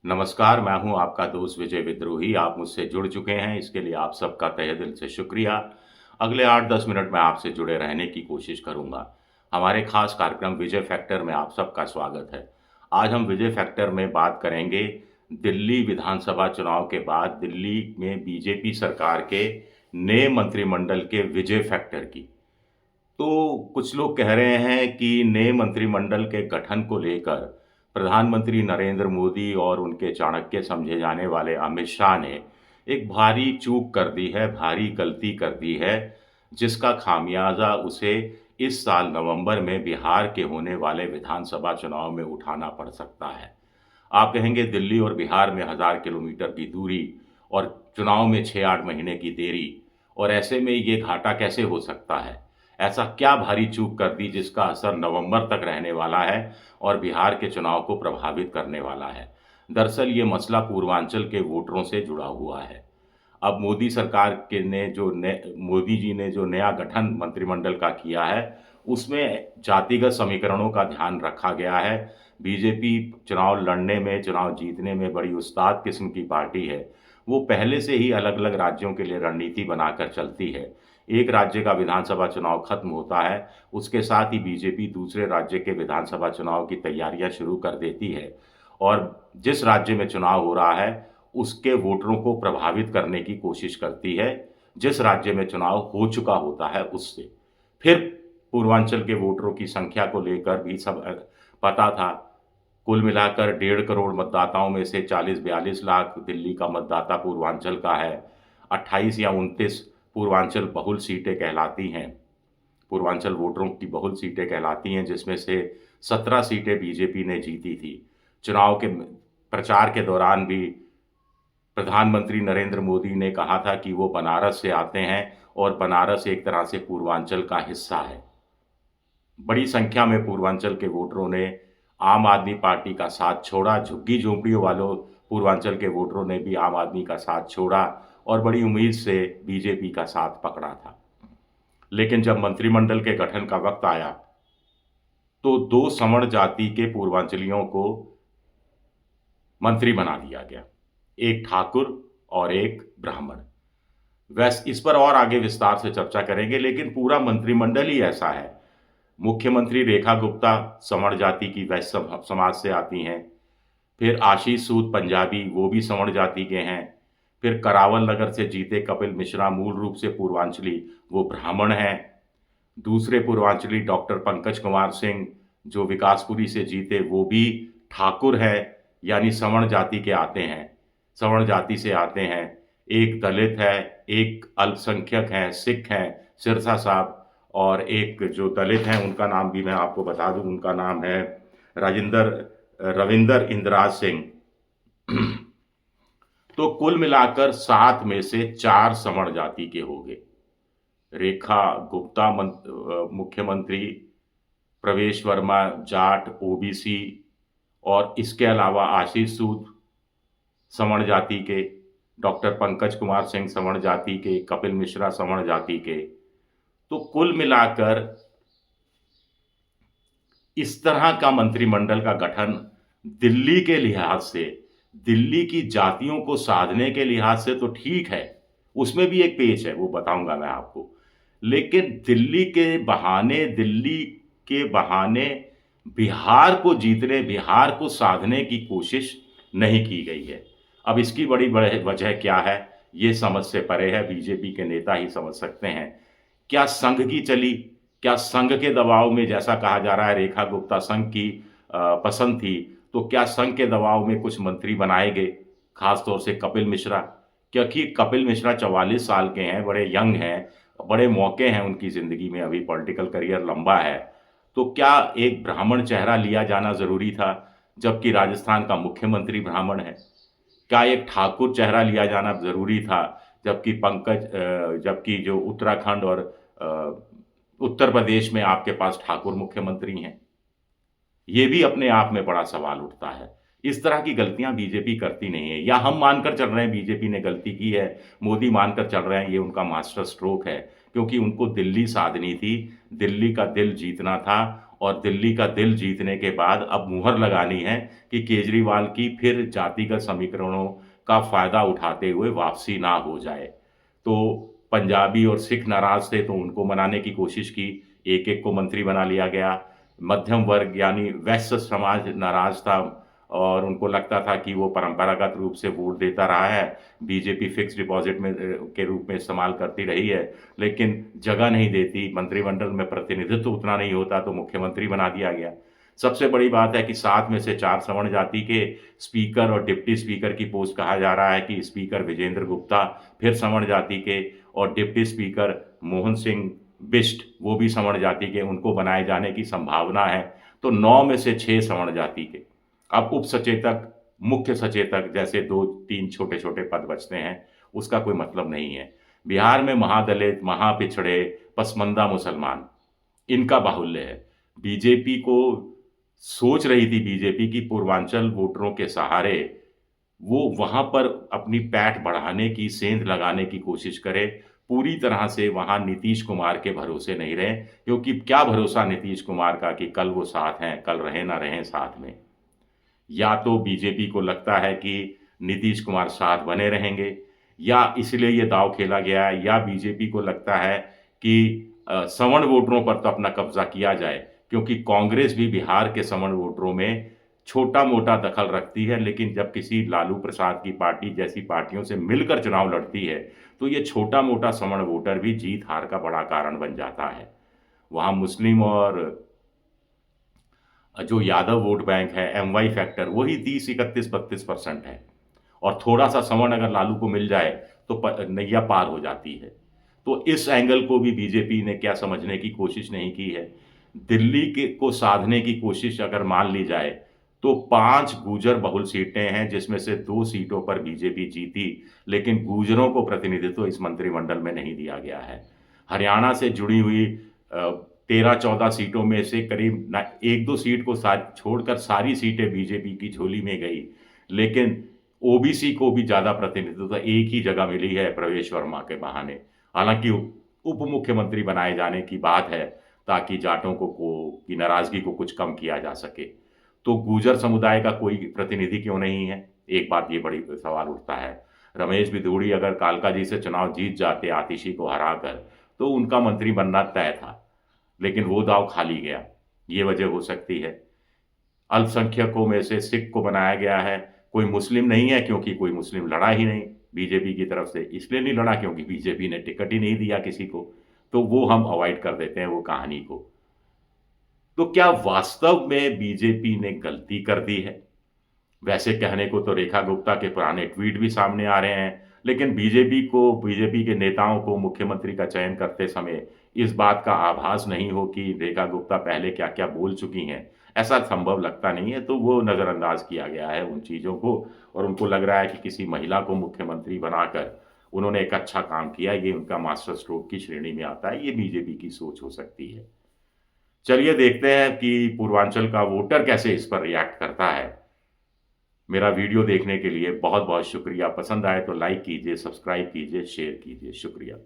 नमस्कार, मैं हूँ आपका दोस्त विजय विद्रोही। आप मुझसे जुड़ चुके हैं, इसके लिए आप सबका तहे दिल से शुक्रिया। अगले 8-10 मिनट में आपसे जुड़े रहने की कोशिश करूँगा। हमारे खास कार्यक्रम विजय फैक्टर में आप सबका स्वागत है। आज हम विजय फैक्टर में बात करेंगे दिल्ली विधानसभा चुनाव के बाद दिल्ली में बीजेपी सरकार के नए मंत्रिमंडल के विजय फैक्टर की। तो कुछ लोग कह रहे हैं कि नए मंत्रिमंडल के गठन को लेकर प्रधानमंत्री नरेंद्र मोदी और उनके चाणक्य समझे जाने वाले अमित शाह ने एक भारी चूक कर दी है, भारी गलती कर दी है, जिसका खामियाजा उसे इस साल नवंबर में बिहार के होने वाले विधानसभा चुनाव में उठाना पड़ सकता है। आप कहेंगे दिल्ली और बिहार में 1000 किलोमीटर की दूरी और चुनाव में 6-8 महीने की देरी, और ऐसे में ये घाटा कैसे हो सकता है? ऐसा क्या भारी चूक कर दी जिसका असर नवंबर तक रहने वाला है और बिहार के चुनाव को प्रभावित करने वाला है? दरअसल ये मसला पूर्वांचल के वोटरों से जुड़ा हुआ है। अब मोदी सरकार के ने जो मोदी जी ने जो नया गठन मंत्रिमंडल का किया है, उसमें जातिगत समीकरणों का ध्यान रखा गया है। बीजेपी चुनाव लड़ने में, चुनाव जीतने में बड़ी उस्ताद किस्म की पार्टी है। वो पहले से ही अलग-अलग राज्यों के लिए रणनीति बनाकर चलती है। एक राज्य का विधानसभा चुनाव खत्म होता है, उसके साथ ही बीजेपी दूसरे राज्य के विधानसभा चुनाव की तैयारियां शुरू कर देती है और जिस राज्य में चुनाव हो रहा है, उसके वोटरों को प्रभावित करने की कोशिश करती है, जिस राज्य में चुनाव हो चुका होता है उससे। फिर पूर्वांचल के वोटरों की संख्या को लेकर भी सब पता था। कुल मिलाकर 1.5 करोड़ मतदाताओं में से 40-42 लाख दिल्ली का मतदाता पूर्वांचल का है। 28 या 29 पूर्वांचल बहुल सीटें कहलाती हैं। पूर्वांचल वोटरों की बहुल सीटें कहलाती हैं, जिसमें से 17 सीटें बीजेपी ने जीती थी। चुनाव के प्रचार के दौरान भी प्रधानमंत्री नरेंद्र मोदी ने कहा था कि वो बनारस से आते हैं और बनारस एक तरह से पूर्वांचल का हिस्सा है। बड़ी संख्या में पूर्वांचल के वोटरों ने आम आदमी पार्टी का साथ छोड़ा। झुग्गी झोंपड़ियों वालों पूर्वांचल के वोटरों ने भी आम आदमी का साथ छोड़ा और बड़ी उम्मीद से बीजेपी का साथ पकड़ा था। लेकिन जब मंत्रिमंडल के गठन का वक्त आया, तो 2 सवर्ण जाति के पूर्वांचलियों को मंत्री बना दिया गया, एक ठाकुर और एक ब्राह्मण। वैसे इस पर और आगे विस्तार से चर्चा करेंगे, लेकिन पूरा मंत्रिमंडल ही ऐसा है। मुख्यमंत्री रेखा गुप्ता सवर्ण जाति की वैश्य समाज से आती हैं। फिर आशीष सूद पंजाबी, वो भी सवर्ण जाति के हैं। फिर करावल नगर से जीते कपिल मिश्रा मूल रूप से पूर्वांचली, वो ब्राह्मण हैं। दूसरे पूर्वांचली डॉक्टर पंकज कुमार सिंह जो विकासपुरी से जीते, वो भी ठाकुर है, यानी सवर्ण जाति के आते हैं, सवर्ण जाति से आते हैं। एक दलित है, एक अल्पसंख्यक हैं, सिख हैं, सिरसा साहब, और एक जो दलित हैं उनका नाम भी मैं आपको बता दूं, उनका नाम है रविंदर इंदिराज सिंह। तो कुल मिलाकर 7 में से 4 सवर्ण जाति के हो गए। रेखा गुप्ता मुख्यमंत्री, प्रवेश वर्मा जाट ओबीसी, और इसके अलावा आशीष सूद सवर्ण जाति के, डॉक्टर पंकज कुमार सिंह सवर्ण जाति के, कपिल मिश्रा सवर्ण जाति के। तो कुल मिलाकर इस तरह का मंत्रिमंडल का गठन दिल्ली के लिहाज से, दिल्ली की जातियों को साधने के लिहाज से तो ठीक है, उसमें भी एक पेच है, वो बताऊंगा मैं आपको। लेकिन दिल्ली के बहाने बिहार को जीतने, बिहार को साधने की कोशिश नहीं की गई है। अब इसकी बड़ी वजह क्या है, ये समझ से परे है, बीजेपी के नेता ही समझ सकते हैं। क्या संघ की चली, क्या संघ के दबाव में, जैसा कहा जा रहा है रेखा गुप्ता संघ की पसंद थी, तो क्या संघ के दबाव में कुछ मंत्री बनाए गए, खासतौर से कपिल मिश्रा? क्योंकि कपिल मिश्रा 44 साल के हैं, बड़े यंग हैं, बड़े मौके हैं उनकी ज़िंदगी में, अभी पॉलिटिकल करियर लंबा है। तो क्या एक ब्राह्मण चेहरा लिया जाना ज़रूरी था, जबकि राजस्थान का मुख्यमंत्री ब्राह्मण है? क्या एक ठाकुर चेहरा लिया जाना ज़रूरी था, जबकि जो उत्तराखंड और उत्तर प्रदेश में आपके पास ठाकुर मुख्यमंत्री हैं? ये भी अपने आप में बड़ा सवाल उठता है। इस तरह की गलतियां बीजेपी करती नहीं है, या हम मानकर चल रहे हैं बीजेपी ने गलती की है, मोदी मानकर चल रहे हैं ये उनका मास्टर स्ट्रोक है, क्योंकि उनको दिल्ली साधनी थी, दिल्ली का दिल जीतना था, और दिल्ली का दिल जीतने के बाद अब मुहर लगानी है कि केजरीवाल की फिर जातिगत समीकरणों का फ़ायदा उठाते हुए वापसी ना हो जाए। तो पंजाबी और सिख नाराज़ थे तो उनको मनाने की कोशिश की, एक-एक को मंत्री बना लिया गया। मध्यम वर्ग यानी वैश्य समाज नाराज़ था और उनको लगता था कि वो परंपरागत रूप से वोट देता रहा है, बीजेपी फिक्स्ड डिपॉज़िट में के रूप में इस्तेमाल करती रही है, लेकिन जगह नहीं देती, मंत्रिमंडल में प्रतिनिधित्व उतना नहीं होता तो मुख्यमंत्री बना दिया गया। सबसे बड़ी बात है कि 7 में से 4 सवर्ण जाति के स्पीकर और डिप्टी स्पीकर की पोस्ट कहा जा रहा है कि स्पीकर विजेंद्र गुप्ता फिर सवर्ण जाति के और डिप्टी स्पीकर मोहन सिंह बिष्ट वो भी सवर्ण जाति के, उनको बनाए जाने की संभावना है। तो 9 में से 6 सवर्ण जाति के। अब उप सचेतक, मुख्य सचेतक जैसे 2-3 छोटे-छोटे पद बचते हैं, उसका कोई मतलब नहीं है। बिहार में महादलित, महापिछड़े, पसमंदा मुसलमान, इनका बाहुल्य है। बीजेपी को सोच रही थी बीजेपी की पूर्वांचल वोटरों के सहारे वो वहाँ पर अपनी पैठ बढ़ाने की, सेंध लगाने की कोशिश करे। पूरी तरह से वहाँ नीतीश कुमार के भरोसे नहीं रहे, क्योंकि क्या भरोसा नीतीश कुमार का कि कल वो साथ हैं, कल रहें ना रहें साथ में। या तो बीजेपी को लगता है कि नीतीश कुमार साथ बने रहेंगे, या इसलिए ये दाँव खेला गया है, या बीजेपी को लगता है कि सवर्ण वोटरों पर तो अपना कब्ज़ा किया जाए, क्योंकि कांग्रेस भी बिहार के सवर्ण वोटरों में छोटा-मोटा दखल रखती है, लेकिन जब किसी लालू प्रसाद की पार्टी जैसी पार्टियों से मिलकर चुनाव लड़ती है, तो ये छोटा-मोटा सवर्ण वोटर भी जीत-हार का बड़ा कारण बन जाता है। वहाँ मुस्लिम और जो यादव वोट बैंक है, एमवाई फैक्टर, वही 30, 31, 32% है और थोड़ा-सा सवर्ण अगर लालू को मिल जाए, तो नैया पार हो जाती है। तो इस एंगल को भी बीजेपी ने क्या समझने की कोशिश नहीं की है। दिल्ली के को साधने की कोशिश अगर मान ली जाए, तो 5 गुर्जर बहुल सीटें हैं, जिसमें से 2 सीटों पर बीजेपी जीती, लेकिन गुर्जरों को प्रतिनिधित्व इस मंत्रिमंडल में नहीं दिया गया है। हरियाणा से जुड़ी हुई 13-14 सीटों में से करीब न 1-2 सीट को छोड़कर सारी सीटें बीजेपी की झोली में गई, लेकिन ओबीसी को भी ज़्यादा प्रतिनिधित्व एक ही जगह मिली है प्रवेश वर्मा के बहाने। हालाँकि उप मुख्यमंत्री बनाए जाने की बात है, ताकि जाटों की नाराज़गी को कुछ कम किया जा सके। तो गुर्जर समुदाय का कोई प्रतिनिधि क्यों नहीं है? एक बात ये बड़ी सवाल उठता है। रमेश बिधूड़ी अगर कालका जी से चुनाव जीत जाते आतिशी को हराकर, तो उनका मंत्री बनना तय था, लेकिन वो दाँव खाली गया। ये वजह हो सकती है। अल्पसंख्यकों में से सिख को बनाया गया है, कोई मुस्लिम नहीं है क्योंकि कोई मुस्लिम लड़ा ही नहीं बीजेपी की तरफ से, इसलिए नहीं लड़ा क्योंकि बीजेपी ने टिकट ही नहीं दिया किसी को, तो वो हम अवॉइड कर देते हैं वो कहानी को। तो क्या वास्तव में बीजेपी ने गलती कर दी है? वैसे कहने को तो रेखा गुप्ता के पुराने ट्वीट भी सामने आ रहे हैं, लेकिन बीजेपी के नेताओं को मुख्यमंत्री का चयन करते समय इस बात का आभास नहीं हो कि रेखा गुप्ता पहले क्या-क्या बोल चुकी हैं, ऐसा संभव लगता नहीं है, तो वो नज़रअंदाज किया गया है उन चीज़ों को और उनको लग रहा है कि किसी महिला को मुख्यमंत्री बनाकर उन्होंने एक अच्छा काम किया, ये उनका मास्टर स्ट्रोक की श्रेणी में आता है, ये बीजेपी की सोच हो सकती है। चलिए देखते हैं कि पूर्वांचल का वोटर कैसे इस पर रिएक्ट करता है। मेरा वीडियो देखने के लिए बहुत-बहुत शुक्रिया। पसंद आए तो लाइक कीजिए, सब्सक्राइब कीजिए, शेयर कीजिए। शुक्रिया।